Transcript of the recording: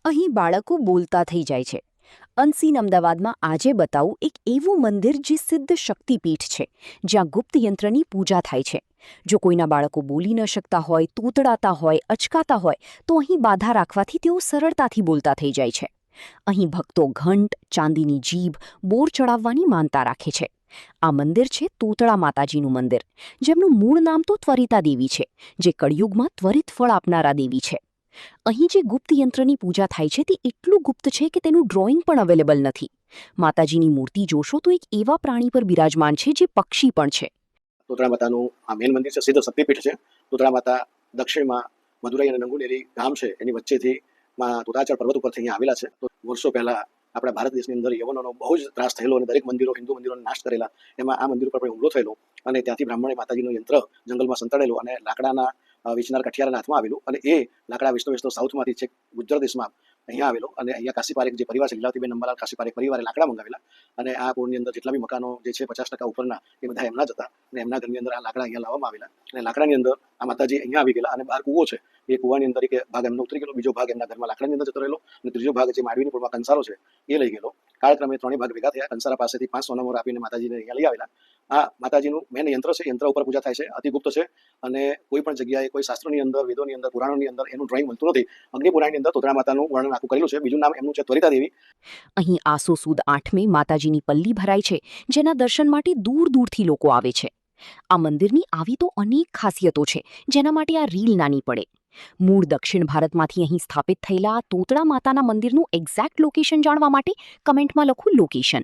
અહીં બાળકો બોલતા થઈ જાય છે. અનસીન અમદાવાદમાં આજે બતાવું એક એવું મંદિર જે સિદ્ધ શક્તિપીઠ છે, જ્યાં ગુપ્ત યંત્રની પૂજા થાય છે. જો કોઈના બાળકો બોલી ન શકતા હોય, તૂતડાતા હોય, અચકાતા હોય, તો અહીં બાધા રાખવાથી તેઓ સરળતાથી બોલતા થઈ જાય છે. અહીં ભક્તો ઘંટ, ચાંદીની જીભ, બોર ચડાવવાની માનતા રાખે છે. આ મંદિર છે તોતળા માતાજીનું મંદિર, જેમનું મૂળ નામ તો ત્વરિતા દેવી છે, જે કળિયુગમાં ત્વરિત ફળ આપનારા દેવી છે. અહીં જે ગુપ્ત યંત્રની પૂજા થાય છે તે એટલું ગુપ્ત છે કે તેનું ડ્રોઈંગ પણ અવેલેબલ નથી. માતાજીની મૂર્તિ જોશો તો એક એવા પ્રાણી પર બિરાજમાન છે જે પક્ષી પણ છે. તોતળા માતાનું આ મેન મંદિર છે, સિદ્ધ શક્તિપીઠ છે. તોતળા માતા દક્ષિણમાં મદુરાઈ અને નંગુનેરી ગામ છે, એની વચ્ચેથી તોતાચળ પર્વત ઉપરથી અહીંયા આવેલા છે. તો વર્ષો પહેલા આપણા ભારત દેશની અંદર યવનોનો બહુ જ ત્રાસ થયેલો અને દરેક મંદિરો, હિન્દુ મંદિરોને નાશ કરેલા. એમાં આ મંદિર ઉપર પણ હુમલો થયેલો અને ત્યાંથી બ્રાહ્મણે માતાજીનું યંત્ર જંગલમાં સંતાડેલું અને લાકડાના વિચનાર કઠિયારાના હાથમાં આવેલું અને એ લાકડા વેચતો સાઉથમાંથી છે ગુજરાત દેશમાં અહીંયા આવેલો અને અહીંયા કાશી પારેખ જે પરિવાર છે, લીલાવતીબેન અંબાલાલ કાશી પારેખ પરિવારે લાકડા મંગાવેલા અને આ પોળની અંદર જેટલા બી મકાનો જે છે 50% ઉપરના એ બધા એમના જ હતા અને એમના ઘરની અંદર આ લાકડા અહીંયા લાવવામાં આવેલા અને લાકડાની અંદર આ માતાજી અહીંયા આવી ગયેલા અને બહાર કૂવો છે. એ કૂવાની અંદર એક ભાગ એમનો ઉતરી ગયેલો, બીજો ભાગ એમના ઘરમાં લાકડાની અંદર જતો રહેલો અને ત્રીજો ભાગ જે માંડવીની પૂળમાં કંસારો છે એ લઈ ગયેલો. કાળક્રમે ત્રણેય ભાગ ભેગા થયા. કંસારા પાસેથી 5 સોના મોર આપીને માતાજીને અહીંયા લઈ આવેલા. આ માતાજીનું મેન યંત્ર છે, યંત્ર ઉપર પૂજા થાય છે, અતિગુપ્ત છે અને કોઈ પણ જગ્યાએ કોઈ શાસ્ત્રોની અંદર, વેદોની અંદર, પુરાણોની અંદર એનું ડ્રોઈંગ મળતું નથી. અગ્નિપુરાણની અંદર તોતળા માતાનું વર્ણન આખું કરેલું છે. બીજું નામ એમનું છે ત્વરિતા દેવી. અહીં આસો સુદ 8મે માતાજીની પલ્લી ભરાય છે, જેના દર્શન માટે દૂર દૂરથી લોકો આવે છે. આ મંદિરની આવી તો અનેક ખાસિયતો છે, જેના માટે આ રીલ નાની પડે. મૂળ દક્ષિણ ભારતમાંથી અહીં સ્થાપિત થયેલા તોતળા માતાના મંદિરનું એક્ઝેક્ટ લોકેશન જાણવા માટે કમેન્ટમાં લખું લોકેશન.